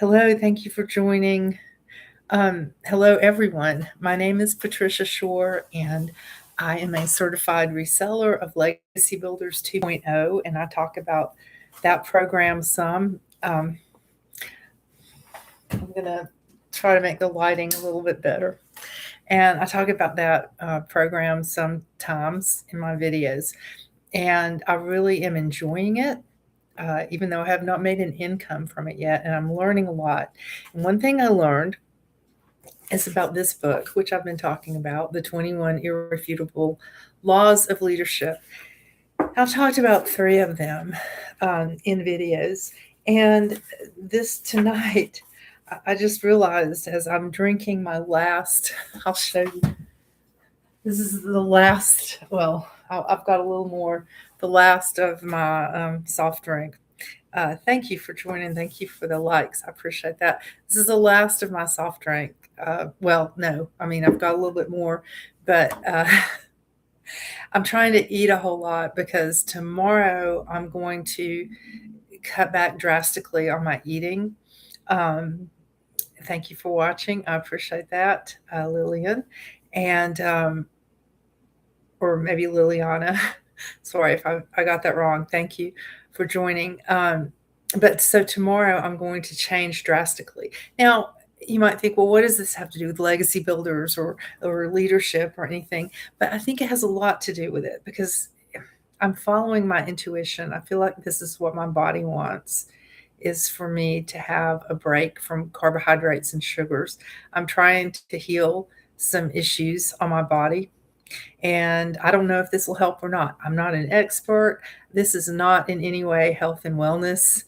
Hello, thank you for joining. Hello, everyone. My name is Patricia Shore, and I am a certified reseller of Legacy Builders 2.0, and I talk about that program some. I'm going to try to make the lighting a little bit better. And I talk about that program sometimes in my videos, and I really am enjoying it. Even though I have not made an income from it yet, and I'm learning a lot. And one thing I learned is about this book, which I've been talking about, the 21 Irrefutable Laws of Leadership. I've talked about 3 of them in videos. And this tonight, I just realized as I'm drinking my last, I'll show you. This is the last, well, I've got a little more, the last of my soft drink. Thank you for joining. Thank you for the likes. I appreciate that. This is the last of my soft drink. Well, no, I mean, I've got a little bit more, but I'm trying to eat a whole lot because tomorrow I'm going to cut back drastically on my eating. Thank you for watching. I appreciate that, Lillian. And, or maybe Liliana. Sorry if I got that wrong. Thank you for joining. But so tomorrow I'm going to change drastically. Now, you might think, well, what does this have to do with legacy builders or leadership or anything? But I think it has a lot to do with it because I'm following my intuition. I feel like this is what my body wants, is for me to have a break from carbohydrates and sugars. I'm trying to heal some issues on my body, and I don't know if this will help or not. I'm not an expert. This is not in any way health and wellness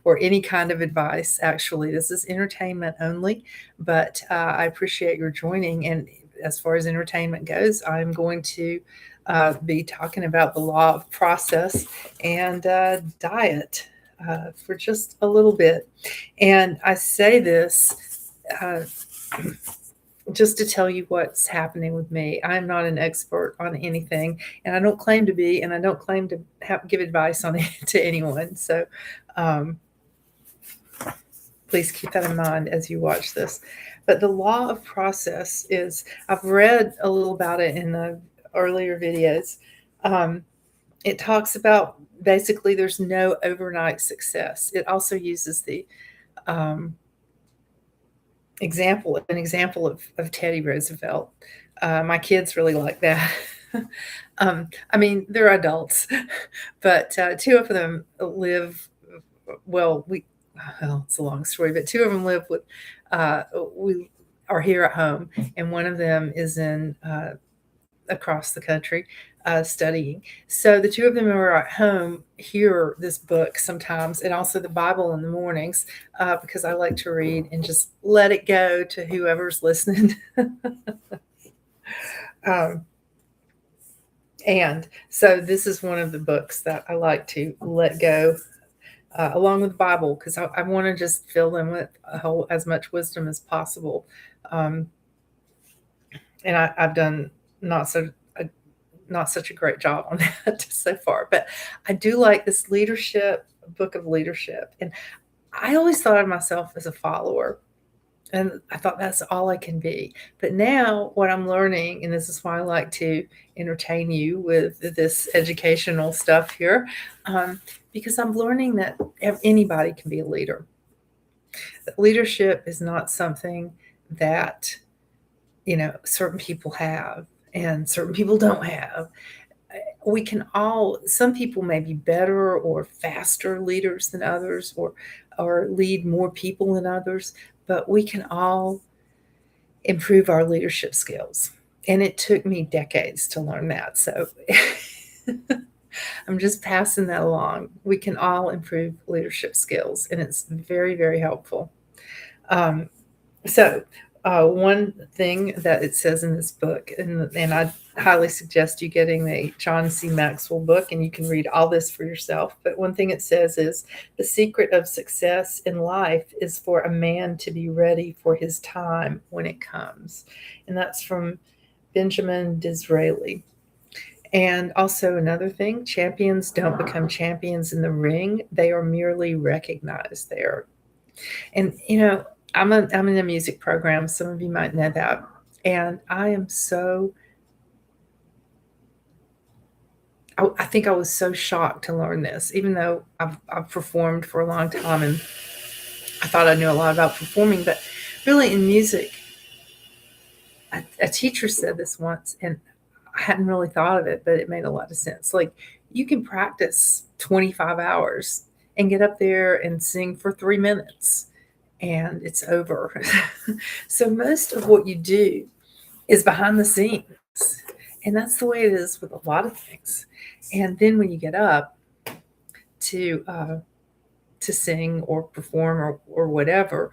or any kind of advice, actually. This is entertainment only, but I appreciate your joining. And as far as entertainment goes, I'm going to be talking about the law of process and diet for just a little bit. And I say this just to tell you what's happening with me. I'm not an expert on anything, and I don't claim to be, and I don't claim to give advice on it to anyone. So please keep that in mind as you watch this. But the law of process is, I've read a little about it in the earlier videos. It talks about basically there's no overnight success. It also uses the an example of Teddy Roosevelt. My kids really like that. I mean, they're adults, but 2 of them live, well, it's a long story, but 2 of them live with, we are here at home, and one of them is in across the country studying. So the 2 of them who are at home hear this book sometimes, and also the Bible in the mornings, because I like to read and just let it go to whoever's listening. And so this is one of the books that I like to let go along with the Bible, because I want to just fill them with as much wisdom as possible. And I've done not such a great job on that so far, but I do like this book of leadership. And I always thought of myself as a follower, and I thought that's all I can be. But now what I'm learning, and this is why I like to entertain you with this educational stuff here, because I'm learning that anybody can be a leader. Leadership is not something that, certain people have and certain people don't have. We can all, some people may be better or faster leaders than others, or lead more people than others, but we can all improve our leadership skills. And it took me decades to learn that. So I'm just passing that along. We can all improve leadership skills, and it's very, very helpful. So one thing that it says in this book, and I highly suggest you getting the John C. Maxwell book, and you can read all this for yourself. But one thing it says is, the secret of success in life is for a man to be ready for his time when it comes. And that's from Benjamin Disraeli. And also another thing, champions don't become champions in the ring. They are merely recognized there. And, I'm in a music program. Some of you might know that. And I am so, I think I was so shocked to learn this, even though I've performed for a long time and I thought I knew a lot about performing. But really, in music, a teacher said this once, and I hadn't really thought of it, but it made a lot of sense. Like, you can practice 25 hours and get up there and sing for 3 minutes, and it's over. So, most of what you do is behind the scenes. And that's the way it is with a lot of things. And then when you get up to sing or perform or whatever,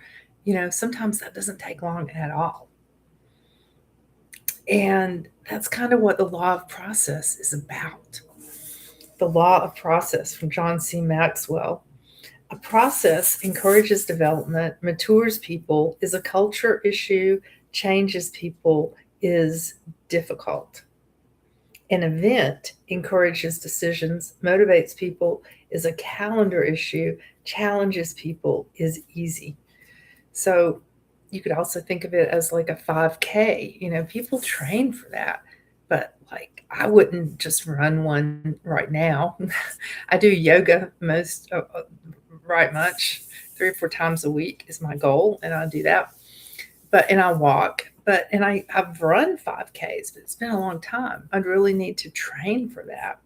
sometimes that doesn't take long at all. And that's kind of what the law of process is about. The law of process from John C. Maxwell. A process encourages development, matures people, is a culture issue, changes people, is difficult. An event encourages decisions, motivates people, is a calendar issue, challenges people, is easy. So you could also think of it as like a 5K. People train for that, but like I wouldn't just run one right now. I do yoga most right much 3 or 4 times a week is my goal, and I do that. And I walk, and I've run 5Ks, but it's been a long time. I'd really need to train for that.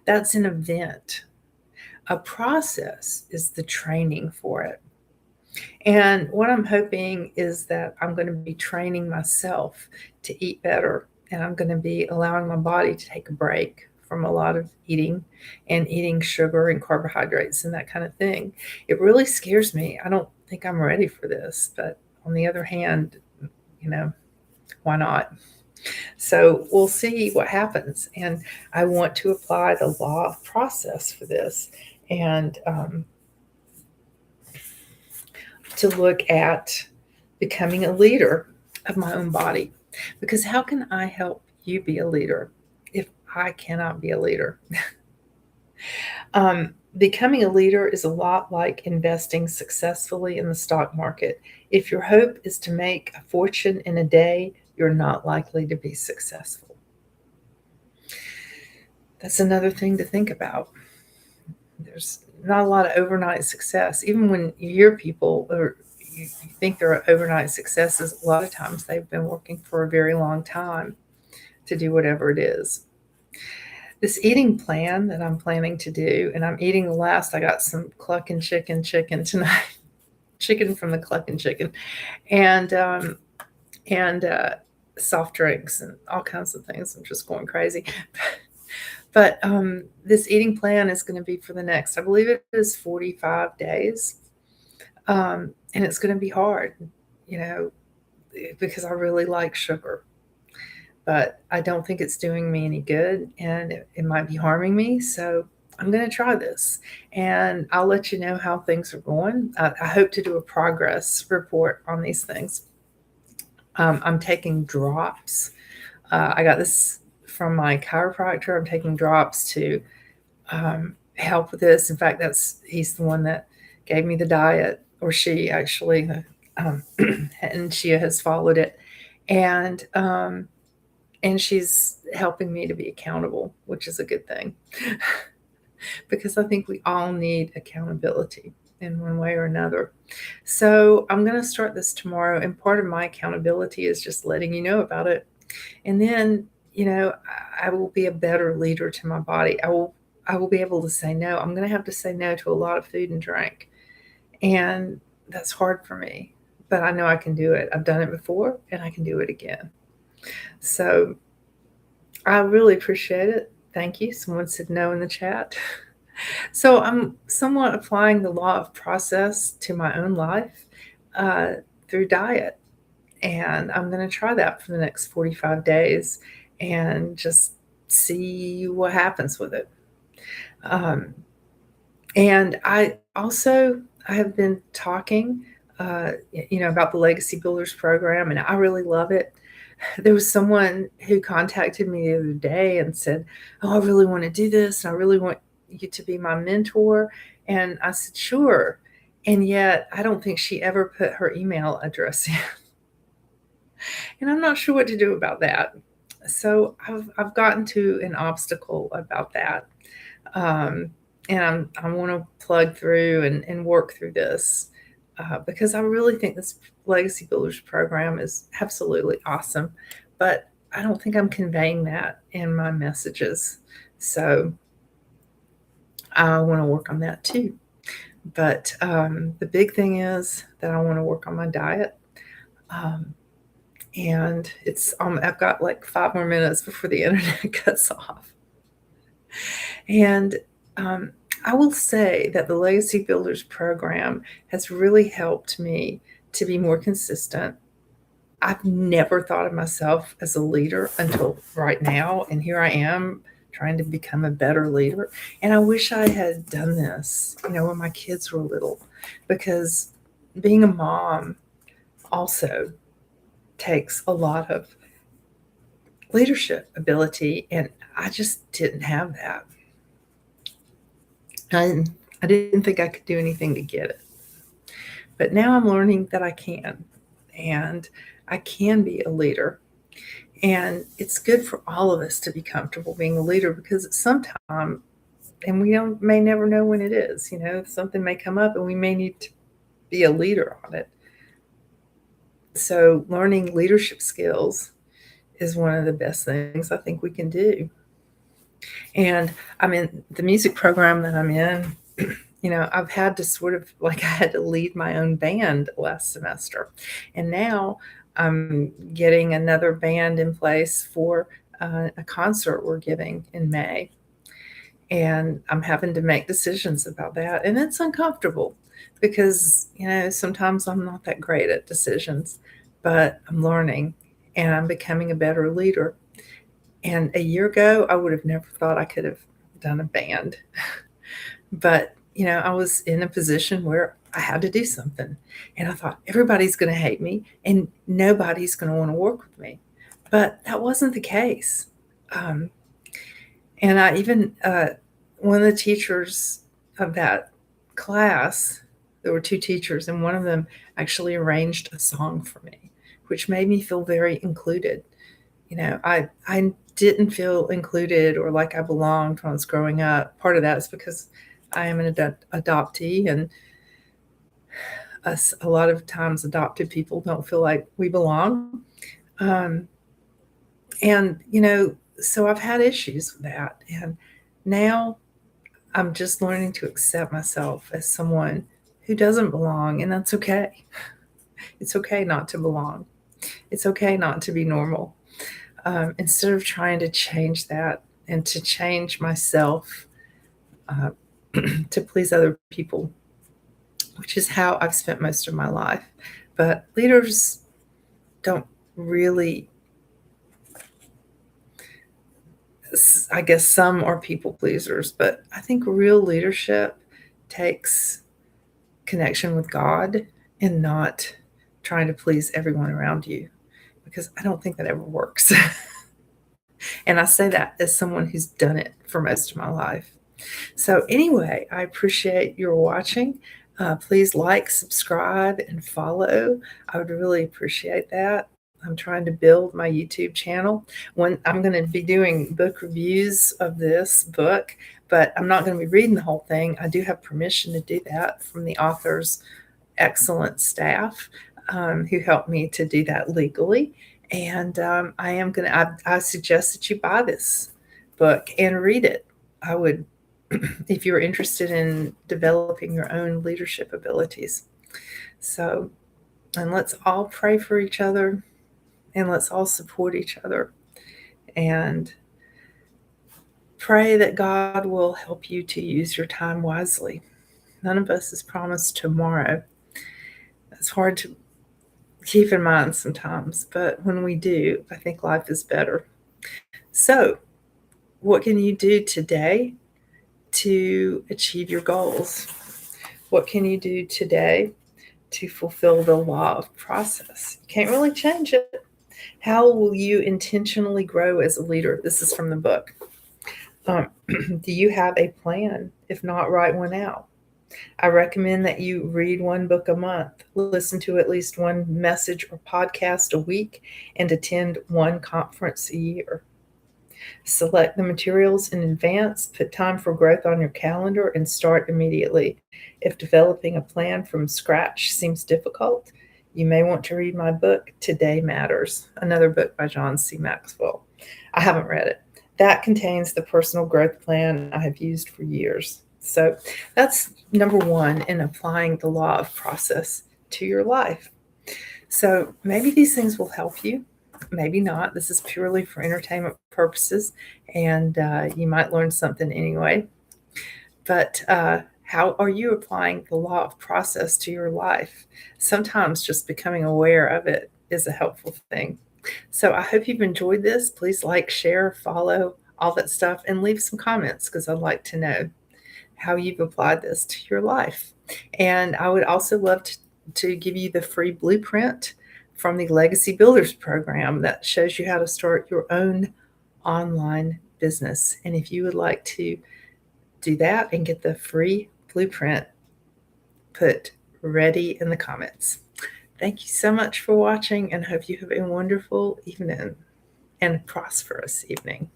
That's an event. A process is the training for it. And what I'm hoping is that I'm going to be training myself to eat better, and I'm going to be allowing my body to take a break from a lot of eating and eating sugar and carbohydrates and that kind of thing. It really scares me. I don't think I'm ready for this, but on the other hand, why not? So we'll see what happens. And I want to apply the law of process for this, and to look at becoming a leader of my own body. Because how can I help you be a leader if I cannot be a leader? Becoming a leader is a lot like investing successfully in the stock market. If your hope is to make a fortune in a day, you're not likely to be successful. That's another thing to think about. There's not a lot of overnight success. Even when you hear people or you think they're overnight successes, a lot of times they've been working for a very long time to do whatever it is. This eating plan that I'm planning to do, and I'm eating the last, I got some Cluckin' Chicken tonight, chicken from the Cluckin' Chicken, and soft drinks and all kinds of things. I'm just going crazy. But this eating plan is going to be for the next, I believe it is 45 days. And it's going to be hard, because I really like sugar. But I don't think it's doing me any good, and it might be harming me. So I'm going to try this, and I'll let you know how things are going. I hope to do a progress report on these things. I'm taking drops. I got this from my chiropractor. I'm taking drops to help with this. In fact, he's the one that gave me the diet, or she actually, and she has followed it, and she's helping me to be accountable, which is a good thing, because I think we all need accountability in one way or another. So I'm going to start this tomorrow, and part of my accountability is just letting you know about it. And then, I will be a better leader to my body. I will be able to say no. I'm going to have to say no to a lot of food and drink. And that's hard for me, but I know I can do it. I've done it before, and I can do it again. So I really appreciate it. Thank you. Someone said no in the chat. So I'm somewhat applying the law of process to my own life through diet. And I'm going to try that for the next 45 days and just see what happens with it. And I have been talking, about the Legacy Builders program, and I really love it. There was someone who contacted me the other day and said, "Oh, I really want to do this, and I really want you to be my mentor." And I said, "Sure." And yet I don't think she ever put her email address in. And I'm not sure what to do about that. So I've gotten to an obstacle about that. Um, and I want to plug through and work through this because I really think this Legacy Builders program is absolutely awesome. But I don't think I'm conveying that in my messages. So I want to work on that too. But the big thing is that I want to work on my diet. Um, and I've got like 5 more minutes before the internet cuts off. And um, I will say that the Legacy Builders program has really helped me to be more consistent. I've never thought of myself as a leader until right now, and here I am trying to become a better leader. And I wish I had done this, when my kids were little, because being a mom also takes a lot of leadership ability, and I just didn't have that. I didn't think I could do anything to get it. But now I'm learning that I can, and I can be a leader. And it's good for all of us to be comfortable being a leader, because at some time, and may never know when it is, something may come up and we may need to be a leader on it. So learning leadership skills is one of the best things I think we can do. And I'm in the music program that I'm in. I've had to sort of I had to lead my own band last semester. And now I'm getting another band in place for a concert we're giving in May. And I'm having to make decisions about that. And it's uncomfortable because, sometimes I'm not that great at decisions, but I'm learning and I'm becoming a better leader. And a year ago, I would have never thought I could have done a band. But, I was in a position where I had to do something. And I thought, everybody's going to hate me and nobody's going to want to work with me. But that wasn't the case. And I even, one of the teachers of that class, there were 2 teachers, and one of them actually arranged a song for me, which made me feel very included. I didn't feel included or like I belonged when I was growing up. Part of that is because I am an adoptee, and a lot of times adopted people don't feel like we belong. And, so I've had issues with that. And now I'm just learning to accept myself as someone who doesn't belong, and that's okay. It's okay not to belong. It's okay not to be normal. Instead of trying to change that and to change myself to please other people, which is how I've spent most of my life. But leaders don't really, I guess some are people pleasers, but I think real leadership takes connection with God and not trying to please everyone around you, because I don't think that ever works. And I say that as someone who's done it for most of my life. So anyway, I appreciate your watching. Please like, subscribe, and follow. I would really appreciate that. I'm trying to build my YouTube channel. I'm going to be doing book reviews of this book, but I'm not going to be reading the whole thing. I do have permission to do that from the author's excellent staff who helped me to do that legally. And I suggest that you buy this book and read it. I would, if you're interested in developing your own leadership abilities. So, and let's all pray for each other, and let's all support each other, and pray that God will help you to use your time wisely. None of us is promised tomorrow. It's hard to keep in mind sometimes, but when we do, I think life is better. So, what can you do today to achieve your goals? What can you do today to fulfill the law of process? You can't really change it. How will you intentionally grow as a leader? This is from the book. Do you have a plan? If not, write one out. I recommend that you read one book a month, listen to at least one message or podcast a week, and attend one conference a year. Select the materials in advance, put time for growth on your calendar, and start immediately. If developing a plan from scratch seems difficult, you may want to read my book, Today Matters, another book by John C. Maxwell. I haven't read it. That contains the personal growth plan I have used for years. So that's number one in applying the law of process to your life. So maybe these things will help you. Maybe not. This is purely for entertainment purposes, and you might learn something anyway. But how are you applying the law of process to your life? Sometimes just becoming aware of it is a helpful thing. So I hope you've enjoyed this. Please like, share, follow, all that stuff, and leave some comments because I'd like to know how you've applied this to your life. And I would also love to give you the free blueprint from the Legacy Builders program that shows you how to start your own online business. And if you would like to do that and get the free blueprint, put ready in the comments. Thank you so much for watching and hope you have a wonderful evening and prosperous evening.